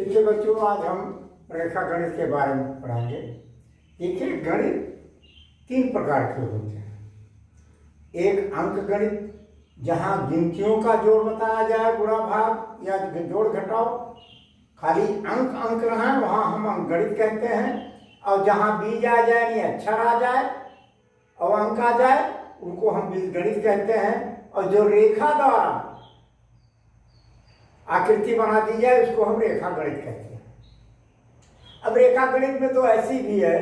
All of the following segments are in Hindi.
देखिए बच्चों, आज हम रेखा गणित के बारे में पढ़ाएंगे। देखिए, गणित 3 प्रकार के होते हैं। एक अंक गणित, जहाँ गिनतियों का जोड़ बताया जाए, गुणा भाग या जोड़ घटाओ, खाली अंक अंक रहे वहाँ हम अंक गणित कहते हैं। और जहाँ बीज आ जाए यानी अक्षर आ जाए और अंक आ जाए, उनको हम बीज गणित कहते हैं। और जो रेखा द्वारा आकृति बना दी जाए उसको हम रेखा गणित कहते हैं। अब रेखा गणित में तो ऐसी भी है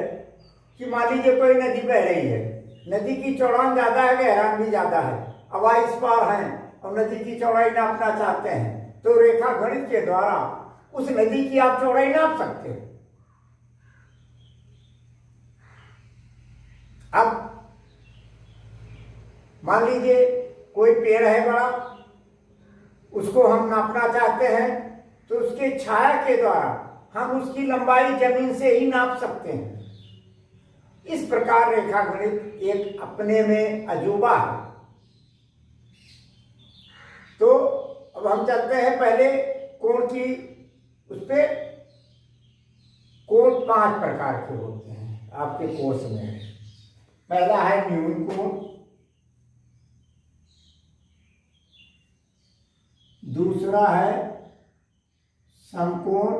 कि मान लीजिए कोई नदी बह रही है, नदी की चौड़ाई ज्यादा है, गहराई भी ज्यादा है, अब इस पार है और नदी की चौड़ाई नापना चाहते हैं, तो रेखा गणित के द्वारा उस नदी की आप चौड़ाई नाप सकते हैं। अब मान लीजिए कोई पेड़ है बड़ा, उसको हम नापना चाहते हैं, तो उसके छाया के द्वारा हम उसकी लंबाई जमीन से ही नाप सकते हैं। इस प्रकार रेखा गणित एक अपने में अजूबा है। तो अब हम चलते हैं पहले कोण की। उसपे कोण 5 प्रकार के होते हैं आपके कोर्स में। पहला है न्यून कोण, दूसरा है समकोण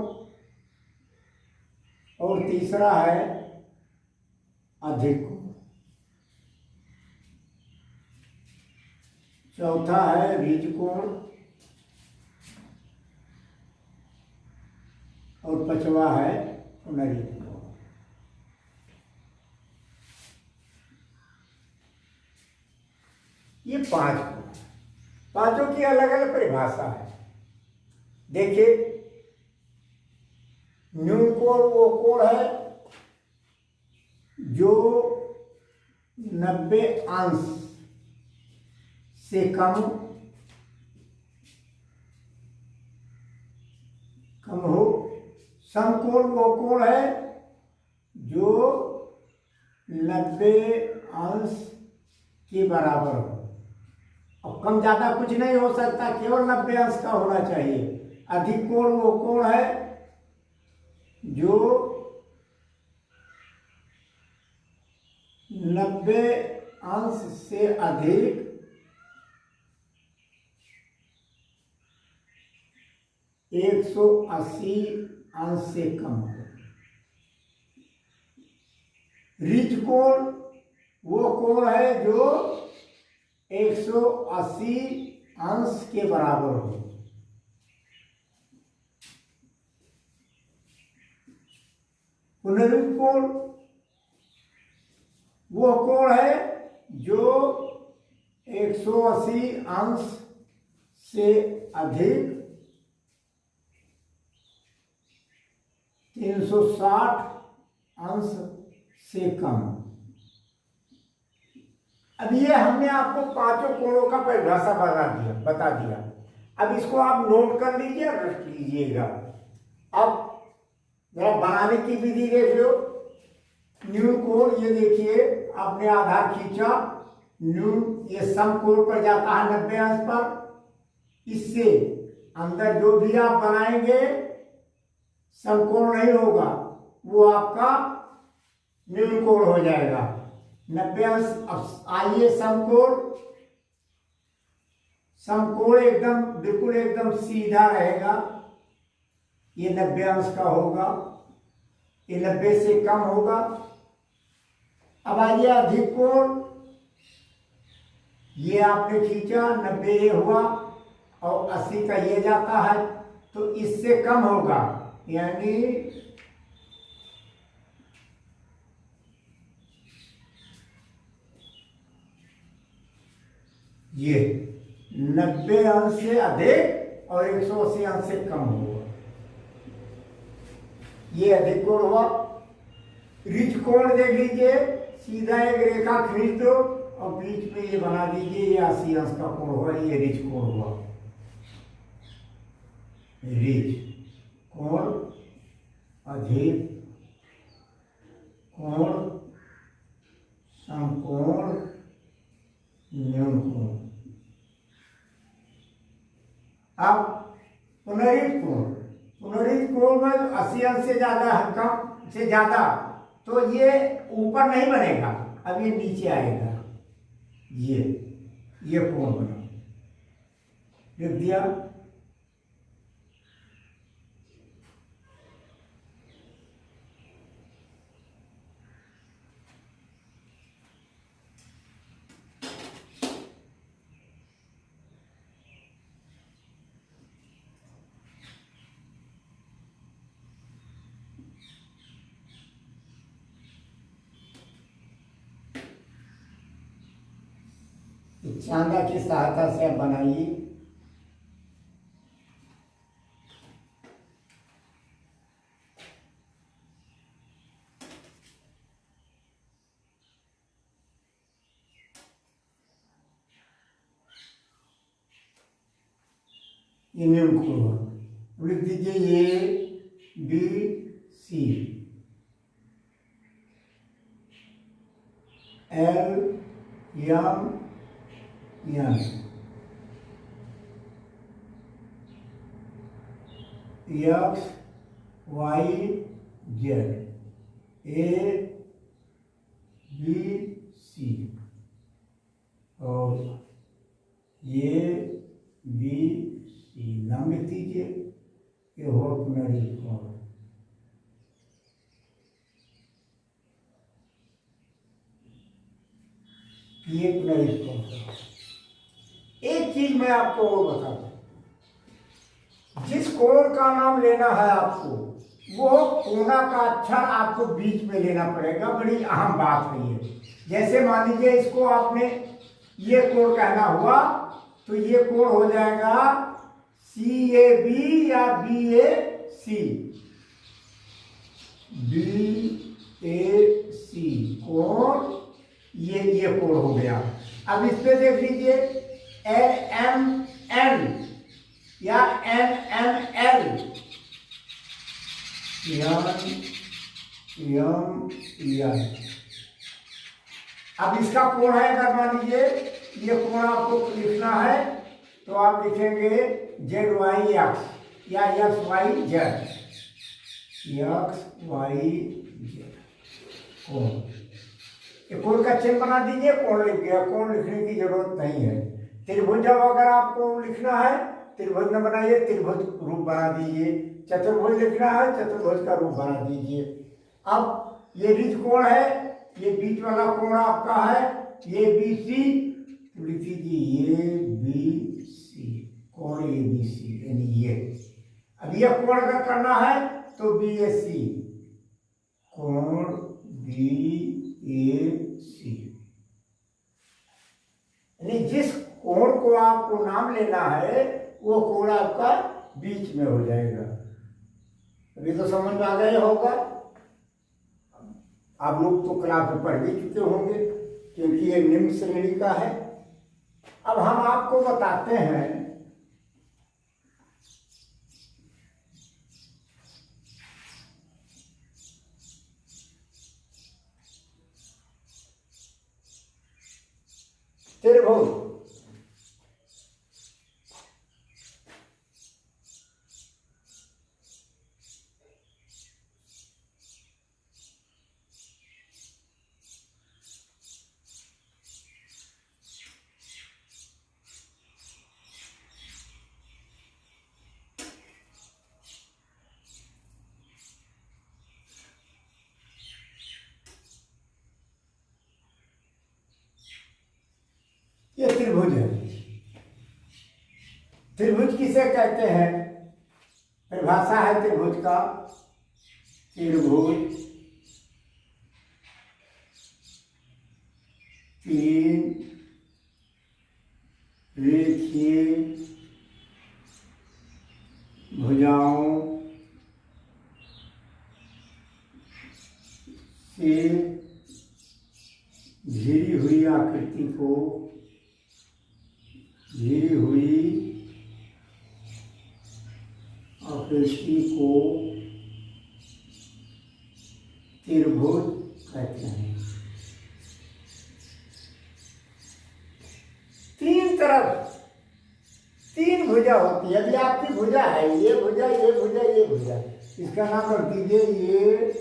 और तीसरा है अधिक कोण, चौथा है ऋज कोण और 5वां है पुनरीत कोण। ये 5 कोण, पांचों की अलग अलग परिभाषा है। देखिए, न्यून कोण वो कोण है जो 90 अंश से कम हो। समकोण वो कोण है जो 90 अंश के बराबर हो। अब कम ज्यादा कुछ नहीं हो सकता, केवल 90 अंश का होना चाहिए। अधिक कोण वो कोण है जो 90 अंश से अधिक 180 अंश से कम हो। ऋज कोण वो कोण है जो 180 अंश के बराबर हो। पुनरीत कोण वो कोण है जो 180 अंश से अधिक 360 अंश से कम। अब ये हमने आपको 5 कोणों का परिभाषा बता दिया। अब इसको आप नोट कर लीजिए और रख लीजिएगा। अब जरा बनाने की विधि देख लो। न्यून कोण, ये देखिए आपने आधार खींचा, न्यून ये समकोण पर जाता है 90 अंश पर। इससे अंदर जो भी आप बनाएंगे समकोण नहीं होगा, वो आपका न्यून कोण हो जाएगा 90 अंश। अब आइए समकोण, समकोण एकदम बिल्कुल एकदम सीधा रहेगा, ये 90 अंश का होगा, ये 90 से कम होगा। अब आइए अधिक कोण, ये आपने खींचा 90 ये हुआ और 80 का ये जाता है, तो इससे कम होगा, यानी ये 90 अंश से अधिक और 180 अंश से कम होगा। ये अधिक कोण हुआ। ऋज कोण देख लीजिए, सीधा एक रेखा खींच दो और बीच में ये बना दीजिए, ये 80 अंश का कोण हुआ, ये ऋज कोण हुआ। ऋज कोण, अधिक कोण, समकोण, न्यून कोण। अब पुनरीत कोण, पुनरीत विपरीत कोण में 80 अंश से ज्यादा कम से ज्यादा, तो ये ऊपर नहीं बनेगा, अब ये नीचे आएगा। ये कोण बना, लिख दिया। चांदा की सहायता से आप बनाइए। यूनियन कोण लिख दीजिए ABC, LMN XYZ ABC और ये BC नाम लिख दीजिए। ये होर्टनरी कोण, ये पुनरी कोण। एक चीज मैं आपको और बता दूं, जिस कोण का नाम लेना है आपको, वो कोना का अक्षर आपको बीच में लेना पड़ेगा। बड़ी अहम बात है ये। जैसे मान लीजिए इसको आपने ये कोण कहना हुआ, तो ये कोण हो जाएगा CAB या BAC, BAC कोण, ये कोण हो गया। अब इस पे देख लीजिए AMN या NML, अब इसका कोण है, अगर मान लीजिए ये कोण आपको लिखना है तो आप लिखेंगे ZYX या XYZ, कोण। कोण का चिन्ह बना दीजिए, कोण लिख गया। कोण लिखने की जरूरत नहीं है। त्रिभुज अगर आपको लिखना है, त्रिभुज न बनाइए, त्रिभुज रूप बना दीजिए। चतुर्भुज लिखना है, चतुर्भुज का रूप बना दीजिए। अब ये रिज कोण है, ये बीच वाला कोण आपका है, ये BC, तो लिख दीजिए ये BC, कोण ABC, यानी ये। अब ये कोण अगर करना है तो BAC, कोण BAC, यानी जिस कोण को आपको नाम लेना है वो कोण आपका बीच में हो जाएगा। अभी तो समझ में आ गया होगा। आप लोग तो क्लास में पढ़ भी चुके होंगे, क्योंकि ये निम्न श्रेणी का है। अब हम आपको बताते हैं त्रिभुज। ये त्रिभुज है। त्रिभुज किसे कहते हैं? परिभाषा है त्रिभुज का, त्रिभुज तीन रेखीय भुजाओं से घिरी हुई आकृति को, घिरी हुई आकृति को त्रिभुज कहते हैं। तीन तरफ तीन भुजा होती है। अभी आपकी भुजा है, ये भुजा, ये भुजा, ये भुजा, इसका नाम रख दीजिए ए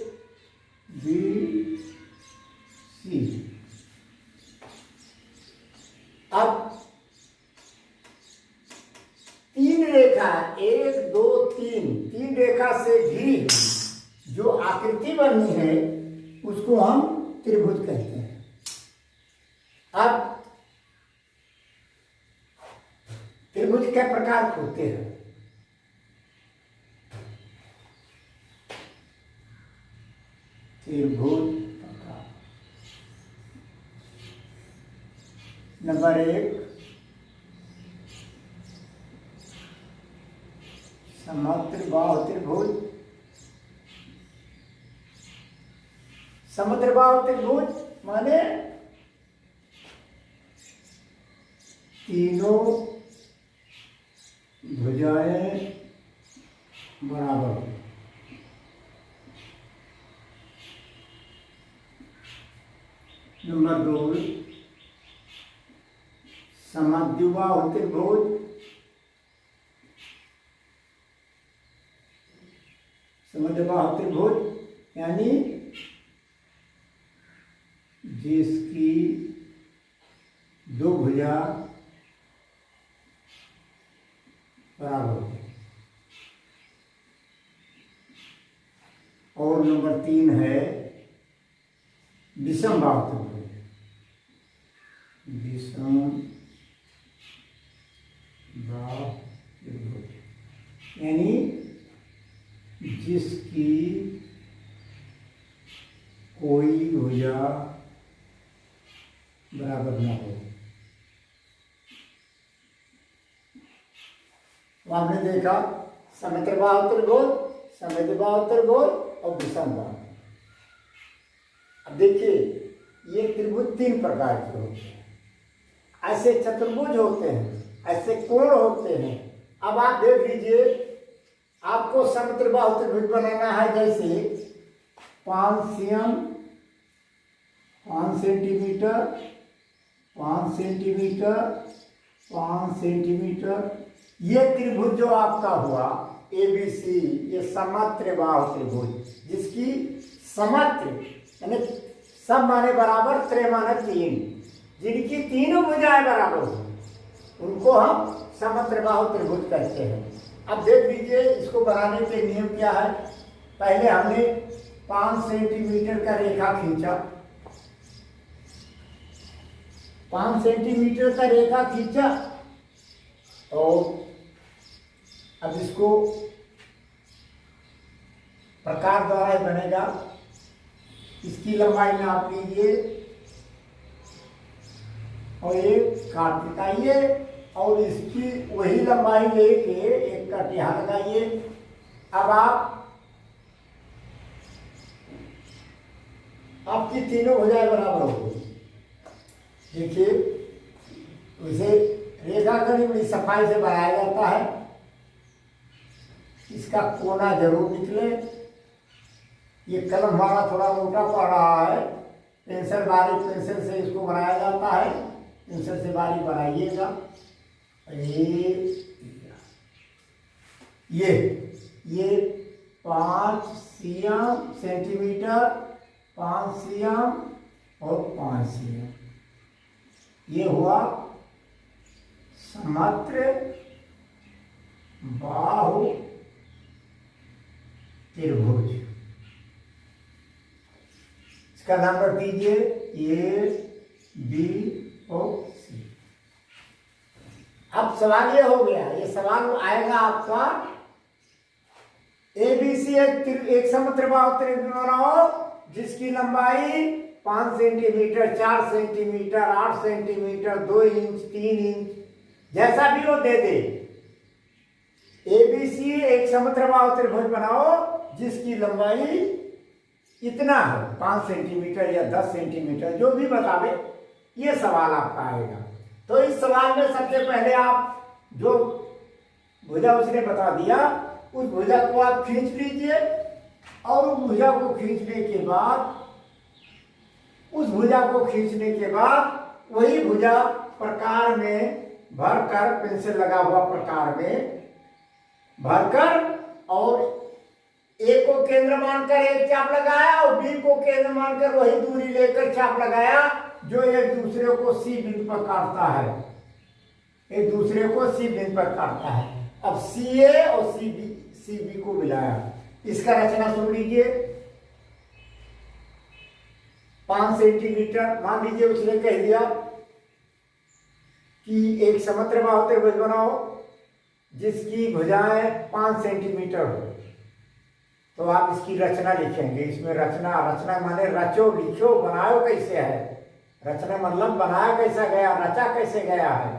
बी सी। अब 3 रेखा, 1 2 3 रेखा से घिरी हुई जो आकृति बनी है उसको हम त्रिभुज कहते हैं। अब त्रिभुज के प्रकार होते हैं। त्रिभुज प्रकार नंबर 1 समद्विबाहु त्रिभुज। समद्विबाहु त्रिभुज माने तीनों भुजाएं बराबर हो। नंबर 2 समद्विबाहु त्रिभुज। समद्विबाहु त्रिभुज यानी जिसकी दो भुजा बराबर हो। और नंबर 3 है विषमबाहु त्रिभुज। विषमबाहु त्रिभुज यानी जिसकी कोई भुजा बराबर न हो। तो आपने देखा समद्विबाहु त्रिभुज, समद्विबाहु त्रिभुज और विषमबाहु। अब देखिए ये त्रिभुज 3 प्रकार के होते हैं। ऐसे चतुर्भुज होते हैं, ऐसे कोण होते हैं। अब आप देख लीजिए, आपको समद्विबाहु त्रिभुज बनाना है। जैसे 5 cm 5 सेंटीमीटर 5 सेंटीमीटर 5 सेंटीमीटर, ये त्रिभुज जो आपका हुआ ABC, ये समद्विबाहु त्रिभुज जिसकी समत्र यानी सब माने बराबर, त्रे माने 3, जिनकी तीनों भुजाएं बराबर हो उनको हम समद्विबाहु त्रिभुज कहते हैं। अब देख लीजिए इसको बनाने के नियम क्या है। पहले हमने 5 सेंटीमीटर का रेखा खींचा, 5 सेंटीमीटर का रेखा खींचा और अब इसको प्रकार द्वारा बनेगा। इसकी लंबाई नाप लीजिए और एक काट दिखाइए और इसकी वही लंबाई लेके एक कट यहाँ लगाइए। अब आपकी तीनों भुजाएं बराबर हो गई। देखिए उसे रेखाखंड बड़ी सफाई से बनाया जाता है। इसका कोना जरूर निकले। ये कलम हमारा थोड़ा मोटा पड़ रहा है, पेंसिल बारीक पेंसिल से इसको बनाया जाता है। पेंसिल से बारीक बनाइएगा। ये 5 सेंटीमीटर 5 cm और 5 cm, ये हुआ समद्विबाहु त्रिभुज। इसका नाम रख दीजिए ABC। अब सवाल ये हो गया, ये सवाल आएगा आपका ABC एक समद्विबाहु त्रिभुज बनाओ जिसकी लंबाई 5 centimetre 4 centimetre 8 centimetre 2 inch 3 inch जैसा भी हो दे दे। ABC एक समद्विबाहु त्रिभुज बनाओ जिसकी लंबाई इतना हो, 5 सेंटीमीटर या 10 सेंटीमीटर जो भी बतावे, ये सवाल आपका आएगा। तो इस सवाल में सबसे पहले आप जो भुजा उसने बता दिया उस भुजा को आप खींच लीजिए और उस भुजा को खींचने के बाद वही भुजा प्रकार में भरकर, पेंसिल लगा हुआ प्रकार में भरकर और केंद्र मानकर एक चाप लगाया और बी को केंद्र मानकर वही दूरी लेकर चाप लगाया जो एक दूसरे को सी बिंदु पर काटता है, एक दूसरे को सी बिंदु पर काटता है। अब सी ए और सी बी को मिलाया। इसका रचना सुन लीजिए। 5 सेंटीमीटर मान लीजिए उसने कह दिया कि एक समत्रिबाहु त्रिभुज बनाओ जिसकी भुजाएं 5 सेंटीमीटर हो। तो आप इसकी रचना लिखेंगे। इसमें रचना माने रचो, लिखो, बनाओ कैसे है। रचना मतलब बनाया कैसा गया, रचा कैसे गया है।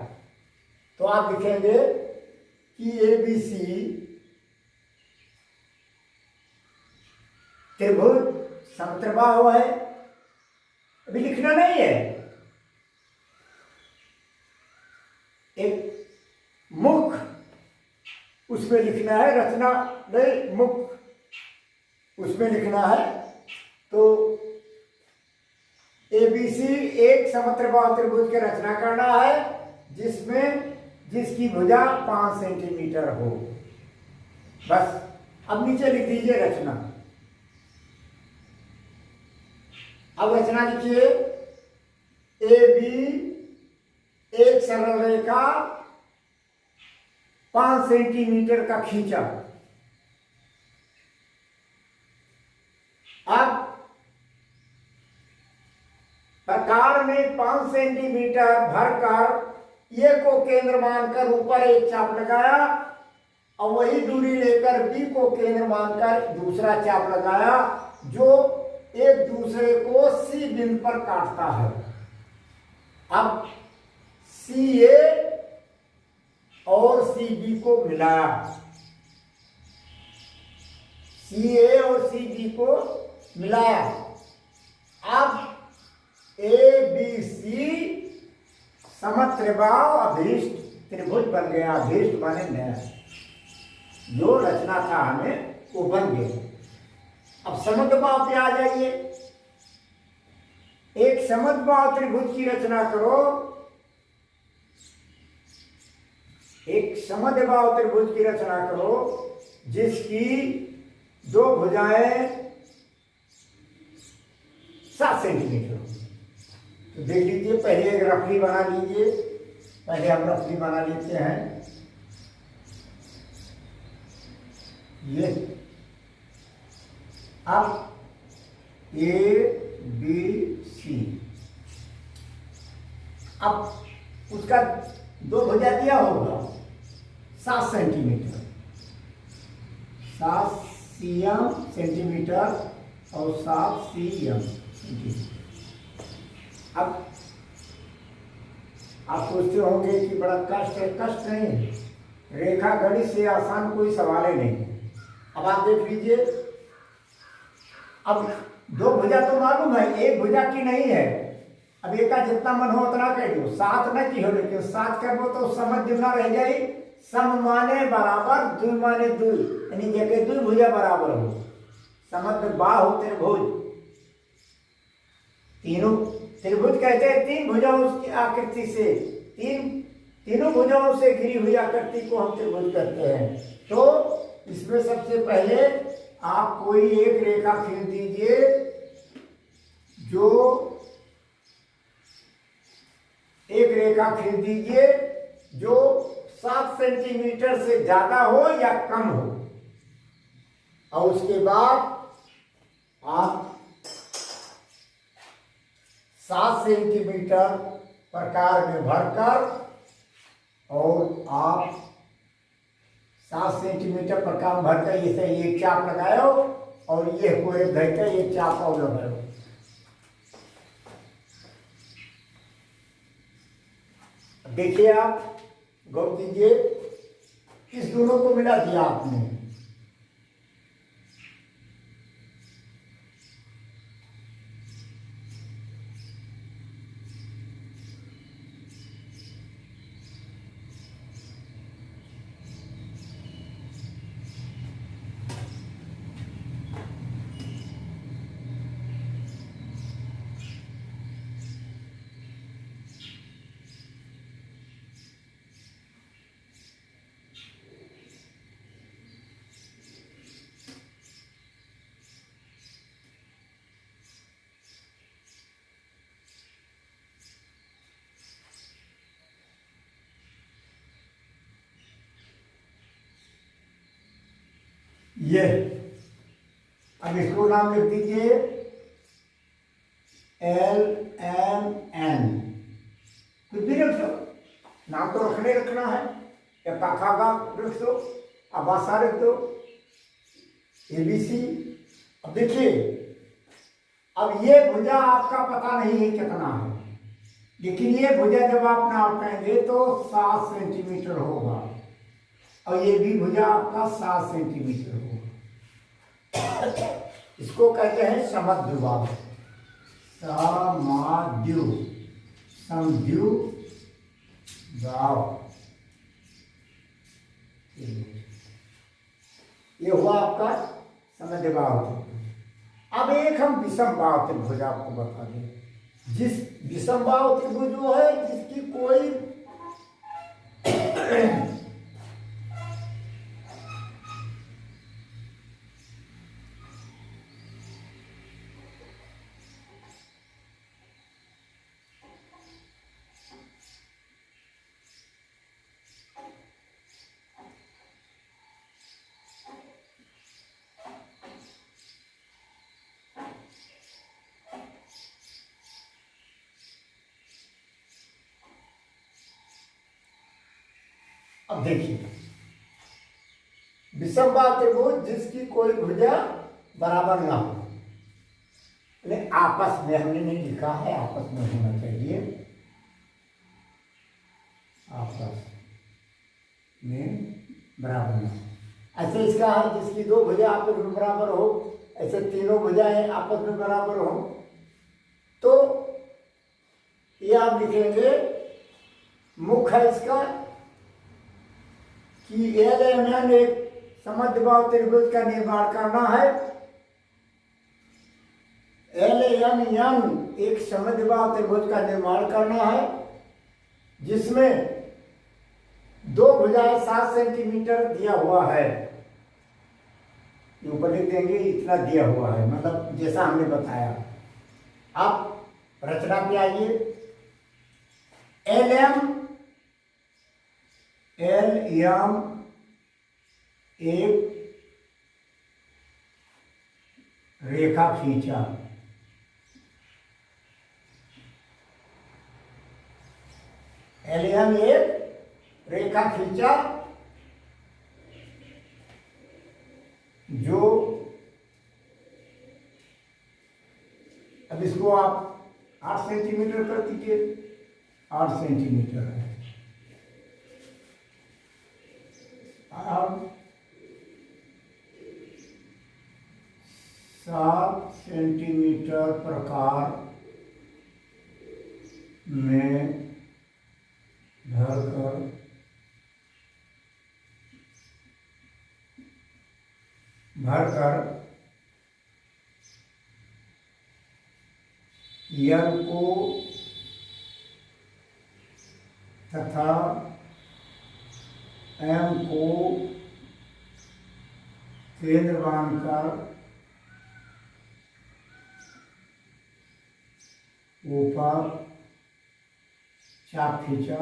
तो आप लिखेंगे कि ABC त्रिभुज समत्रिबाहु है। अभी लिखना नहीं है, एक मुख उसमें लिखना है, रचना नहीं, मुख उसमें लिखना है। तो ABC एक समत्रिबाहु त्रिभुज की रचना करना है जिसकी भुजा 5 सेंटीमीटर हो। बस अब नीचे लिख दीजिए रचना। अब रचना लिखिए। AB एक सरल रेखा 5 सेंटीमीटर का खींचा। अब प्रकार में 5 सेंटीमीटर भरकर ए को केंद्र मानकर ऊपर एक चाप लगाया और वही दूरी लेकर बी को केंद्र मानकर दूसरा चाप लगाया जो एक दूसरे को सी बिंदु पर काटता है। अब सी ए और सी बी को मिलाया। सी ए और सी बी को मिलाया। अब ए बी सी समत्रिबाहु अभीष्ट त्रिभुज बन गया। अभीष्ट माने नया, जो रचना था हमें वो बन गया। अब समद्विबाहु पे आ जाइए। एक समद्विबाहु त्रिभुज की रचना करो। एक समद्विबाहु त्रिभुज की रचना करो जिसकी दो भुजाएं 7 सेंटीमीटर हो। तो देख लीजिए, पहले एक रफली बना लीजिए। पहले हम रफली बना लेते हैं। ये अब ए बी सी, अब उसका दो भुजा दिया होगा 7 सेंटीमीटर, 7 सीएम सेंटीमीटर और 7 सीएम सेंटीमीटर। अब आप सोचते होंगे कि बड़ा कष्ट है। कष्ट नहीं है, रेखा गणित से आसान कोई सवाल ही नहीं। अब आप देख लीजिए। अब दो भुजा तो मालूम है, एक भुजा की नहीं है। अब एक का जितना मन हो उतना कह दो। 7 न की हो, लेकिन 7 कर दो तो समझ जुमना रह जाए। सम माने बराबर, द्वि माने द्वि, यानी जगह द्वि भुजा बराबर हो। समद्विबाहु त्रिभुज, तीनों त्रिभुज कहते हैं 3 भुजाओं की आकृति से, तीनों भुजाओं से घिरी हुई आकृति को हम त्रिभुज कहते हैं। तो इसमें सबसे पहले आप कोई एक रेखा खींच दीजिए जो एक रेखा खींच दीजिए जो 7 सेंटीमीटर से ज्यादा हो या कम हो। और उसके बाद आप 7 सेंटीमीटर प्रकार में भरकर और आप 7 सेंटीमीटर प्रकार में भरकर इसे एक चाप लगाओ और ये को एक धरकर एक चाप और लगाओ। देखिए, आप गौर कीजिए, इस दोनों को मिला दिया आपने। ये अब इसको नाम लिख दीजिए LMN, कुछ भी रख दो, नाम तो रखना है, या काका रख दो, आबासा रख दो, ABC। अब देखिए, अब ये भुजा आपका पता नहीं है कितना है, लेकिन ये भुजा जब आप नापेंगे तो 7 सेंटीमीटर होगा, और ये भी भुजा आपका 7 सेंटीमीटर होगा। इसको कहते हैं समद्विबाहु, समद्विबाहु। ये हुआ आपका समद्विबाहु। अब एक हम विषमबाहु त्रिभुज आपको बता दें। जिस विषमबाहु त्रिभुज वो है जिसकी कोई अब देखिए, विषमबाहु त्रिभुज जिसकी कोई भुजा बराबर ना हो, आपस में हमने नहीं लिखा है, आपस में होना चाहिए, आपस में बराबर ना हो। ऐसे इसका है जिसकी 2 भुजा आपस में बराबर हो, ऐसे तीनों भुजाएं आपस में बराबर हो, तो ये आप लिखेंगे मुख्य है इसका कि LMN एक समद्विबाहु त्रिभुज का निर्माण करना है। LMN एक समद्विबाहु त्रिभुज का निर्माण करना है जिसमें 2 भुजाएं 7 सेंटीमीटर दिया हुआ है। ऊपर लिख देंगे इतना दिया हुआ है, मतलब जैसा हमने बताया। आप रचना पे आइए। LM एक रेखा खींचा, LM एक रेखा खींचा जो, अब इसको आप 8 सेंटीमीटर कर दीजिए, 8 सेंटीमीटर है। अब 7 सेंटीमीटर प्रकार में भरकर यल को तथा M को केंद्र मानकर ऊपर चाप खींचा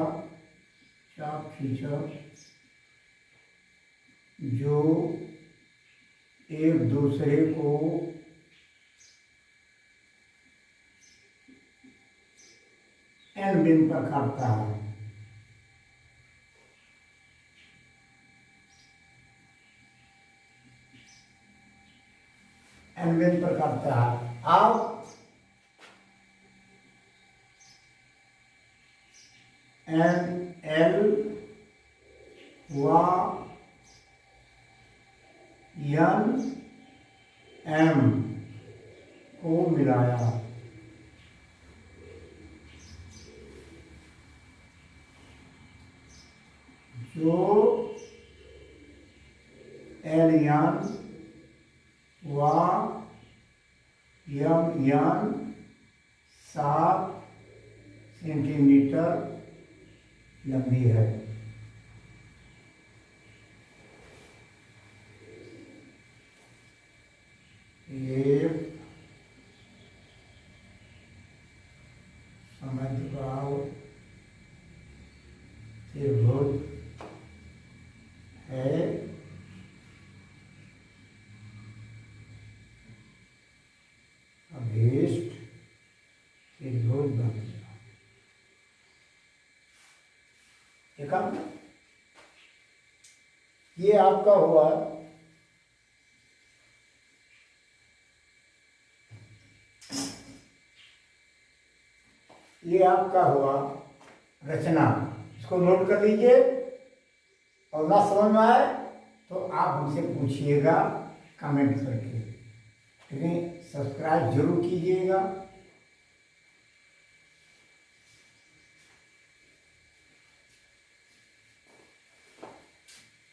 जो एक दूसरे को N बिंदु पर काटता है। N बिंदु पर काटता है। अब NL व NM को मिलाया, जो LN व MN 7 सेंटीमीटर लंबी है। ये समद्विबाहु त्रिभुज है ये आपका हुआ रचना। इसको नोट कर लीजिए और ना समझ में आए तो आप हमसे पूछिएगा कमेंट करके। ठीक है, सब्सक्राइब जरूर कीजिएगा।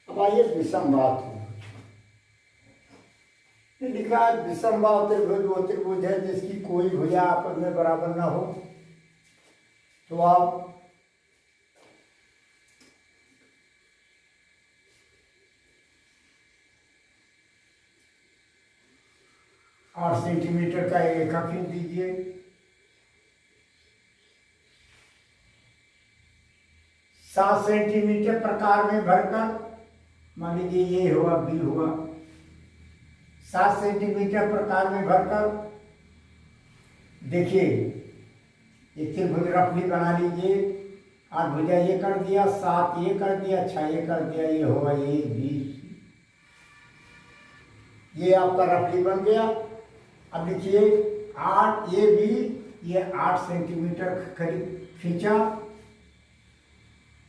अब आइए विषम बात लिखा है, विषम बात त्रिभुज वो त्रिभुज है जिसकी कोई भुजा आपस में बराबर ना हो। तो आप 8 सेंटीमीटर का एक रेखा खींच दीजिए। 7 सेंटीमीटर प्रकार में भरकर, मान लीजिए ये हुआ बी हुआ, 7 सेंटीमीटर प्रकार में भरकर देखिए ये त्रिभुज रफली बना लीजिए। 8 भुजा ये कर दिया, 7 ये कर दिया, 6 ये कर दिया, ये होगा ये बी। ये आपका रफली बन गया। अब लिखिए 8 ये बी, ये 8 सेंटीमीटर खींचा।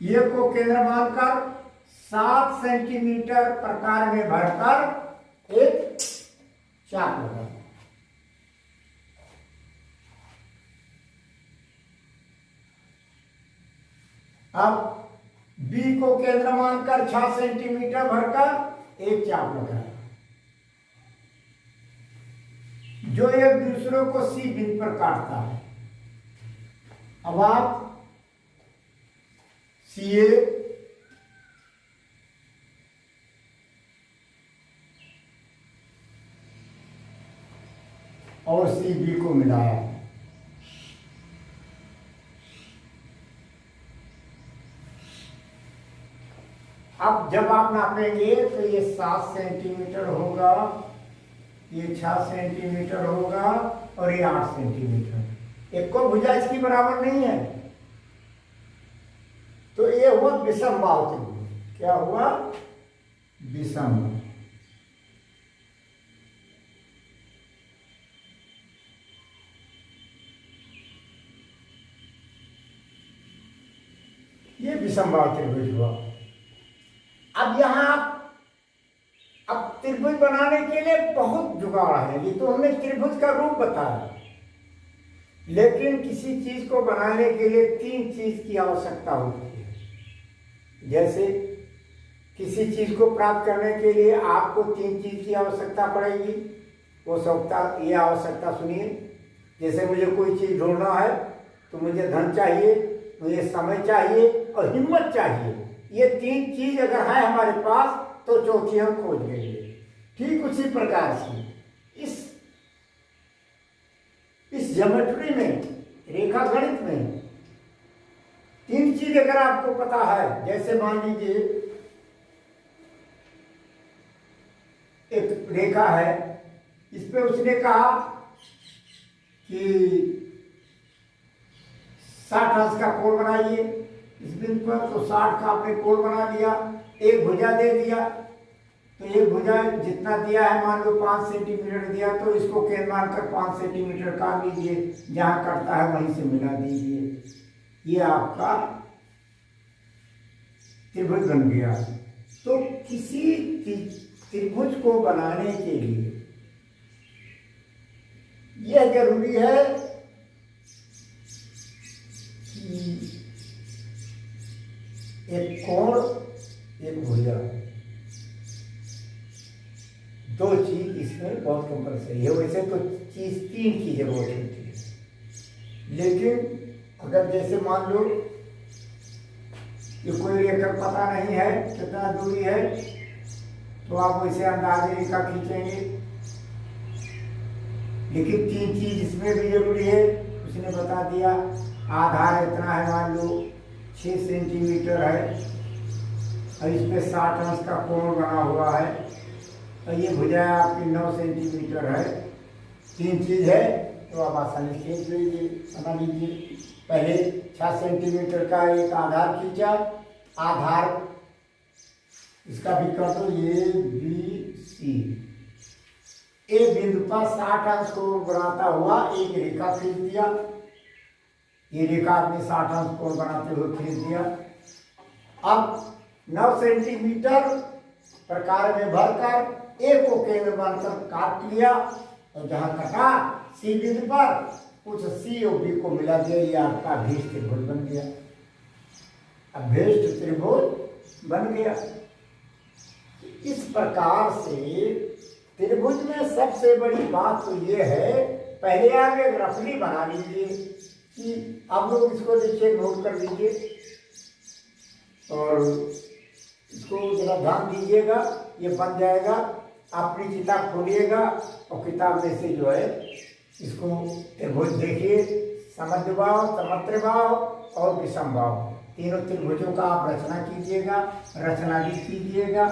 ये को केंद्र मानकर 7 सेंटीमीटर प्रकार में भरकर एक चाप लगा। अब बी को केंद्र मानकर 6 सेंटीमीटर भरकर एक चाप लगाया, जो एक दूसरे को सी बिंदु पर काटता है। अब आप सी ए और सी बी को मिलाया। अब जब आप नापेंगे तो ये 7 सेंटीमीटर होगा, ये 6 सेंटीमीटर होगा और ये 8 सेंटीमीटर। एक को भुजा इसकी बराबर नहीं है, तो ये हुआ विषम बाहु त्रिभुज। क्या हुआ? विषम। ये विषम बाहु त्रिभुज हुआ। अब यहां अब त्रिभुज बनाने के लिए बहुत जुगाड़ है। ये तो हमने त्रिभुज का रूप बताया, लेकिन किसी चीज को बनाने के लिए 3 चीज की आवश्यकता होती है। जैसे किसी चीज को प्राप्त करने के लिए आपको 3 चीज की आवश्यकता पड़ेगी। वो सबका ये आवश्यकता सुनिए। जैसे मुझे कोई चीज ढूंढना है तो मुझे धन चाहिए, मुझे समय चाहिए और हिम्मत चाहिए। ये 3 चीज अगर है हमारे पास तो चौथी हम खोज लेंगे। ठीक उसी प्रकार से इस ज्योमेट्री में, रेखा गणित में 3 चीज अगर आपको पता है, जैसे मान लीजिए एक रेखा है, इस पे उसने कहा कि 60 अंश का कोण बनाइए इस बिंदु पर, तो 60 का आपने कोण बना लिया। एक भुजा दे दिया, तो एक भुजा जितना दिया है मान लो 5 सेंटीमीटर दिया, तो इसको केंद्र मानकर 5 सेंटीमीटर काट लीजिए, जहां कटता है वहीं से मिला दीजिए। ये आपका त्रिभुज बन गया। तो किसी त्रिभुज को बनाने के लिए यह जरूरी है कि एक कोण एक भुजा, 2 चीज इसमें बहुत कंपलसरी है। वैसे तो 3 की जरूरत होती है, लेकिन अगर जैसे मान लो कि कोई रेखा पता नहीं है कितना दूरी है, तो आप वैसे अंदाजे रेखा खींचेंगे। लेकिन 3 चीज इसमें भी जरूरी है। उसने बता दिया आधार इतना है, मान लो 6 सेंटीमीटर है और इस पे 60 अंश का कोण बना हुआ है, और ये भुजा आपकी 9 सेंटीमीटर है। 3 चीज है तो आप आसानी से खींच लीजिए, बना लीजिए। पहले 6 सेंटीमीटर का एक आधार खींचा, आधार इसका भी कर दो ABC। ए बिंदु पर 60 अंश कोण बनाता हुआ एक रेखा खींच दिया। ये रेखा आपने 60 अंश कोण बनाते हुए खींच दिया। अब 9 सेंटीमीटर प्रकार में भरकर ए को केंद्र मानकर काट लिया और जहां कटा सी बिंदु पर उस सी और बी को मिला दिया। ये आपका अभीष्ट त्रिभुज बन गया। अभीष्ट त्रिभुज बन गया। इस प्रकार से त्रिभुज में सबसे बड़ी बात तो ये है, पहले आप एक रफली बना लीजिए कि आप लोग इसको देखिए, नोट कर लीजिए और इसको जरा ध्यान दीजिएगा। ये बन जाएगा। अपनी किताब खोलिएगा और किताब में से जो है इसको त्रिभुज देखिए, समद्विबाहु, समत्रिबाहु और विषमबाहु, तीनों त्रिभुजों का आप रचना कीजिएगा। रचना भी कीजिएगा,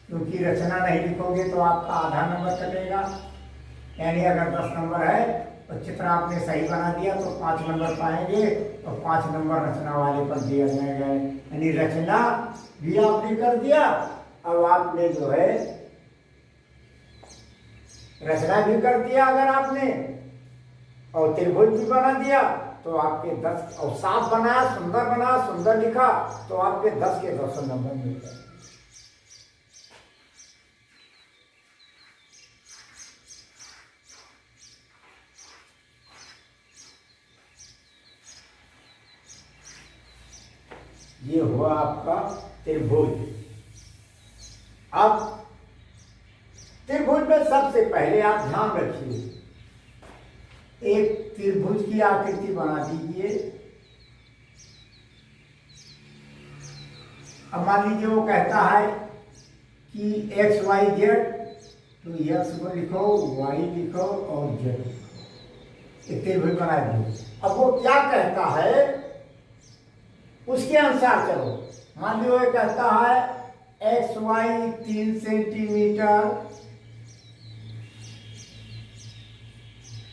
क्योंकि रचना नहीं लिखोगे तो आपका आधा नंबर कटेगा। यानी अगर 10 नंबर है तो चित्र आपने सही बना दिया तो 5 नंबर पाएंगे और 5 नंबर रचना वाले पर दिया जाएगा। यानी रचना भी आपने कर दिया। अब आपने जो है रचना भी कर दिया अगर आपने, और त्रिभुज भी बना दिया तो आपके 10, और साफ बनाया, सुंदर लिखा तो आपके 10 के 10 नंबर मिल गए। ये हुआ आपका त्रिभुज। अब त्रिभुज में सबसे पहले आप ध्यान रखिए, एक त्रिभुज की आकृति बना दीजिए। अब मान लीजिए वो कहता है कि एक्स वाई जेड, तो एक्स को लिखो, वाई लिखो और जेड लिखो। एक त्रिभुज बना दीजिए। अब वो क्या कहता है उसके अनुसार चलो। मान लीजिए वो कहता है x y 3 centimetre,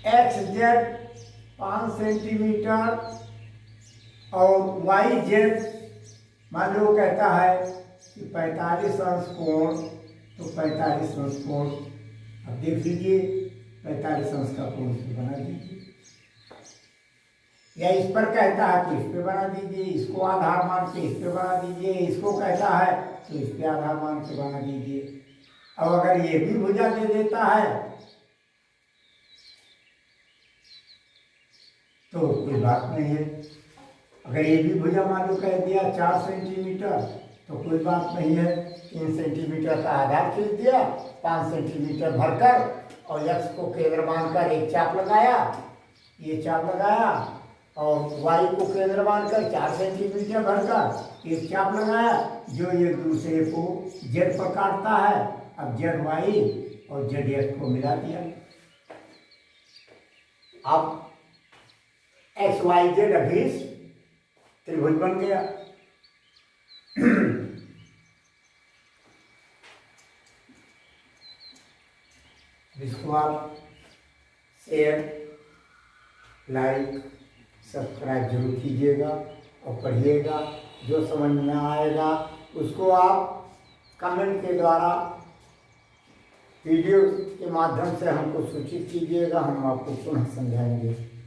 x z 5 centimetre और वाई जेड मान लो कहता है कि 45 अंश कोण, तो 45 अंश कोण। अब देख लीजिए 45 अंश का कोण इस पर बना दीजिए, या इस पर कहता है तो इस पे बना दीजिए, इसको आधार मान के इस पे बना दीजिए, इसको कहता है तो इस पे आधार मान के बना दीजिए। अब अगर ये भी भुजा दे देता है तो कोई बात नहीं है। अगर ये भी भुजा मान लो कह दिया 4 सेंटीमीटर तो कोई बात नहीं है। 3 सेंटीमीटर का आधार खींच दिया, 5 सेंटीमीटर भरकर और यक्ष को केंद्र मानकर एक चाप लगाया, ये चाप लगाया, और वाई को केंद्र मानकर 4 सेंटीमीटर भरकर एक चाप लगाया, जो एक दूसरे को जेड पर काटता है। अब जेड वाई और जेड एक्स को मिला दिया। अब एक्स वाई जेड अभीष्ट त्रिभुज बन गया। इसको आप शेयर, लाइक, सब्सक्राइब जरूर कीजिएगा और पढ़िएगा। जो समझ में आएगा उसको आप कमेंट के द्वारा, वीडियो के माध्यम से हमको सूचित कीजिएगा, हम आपको पुनः समझाएंगे।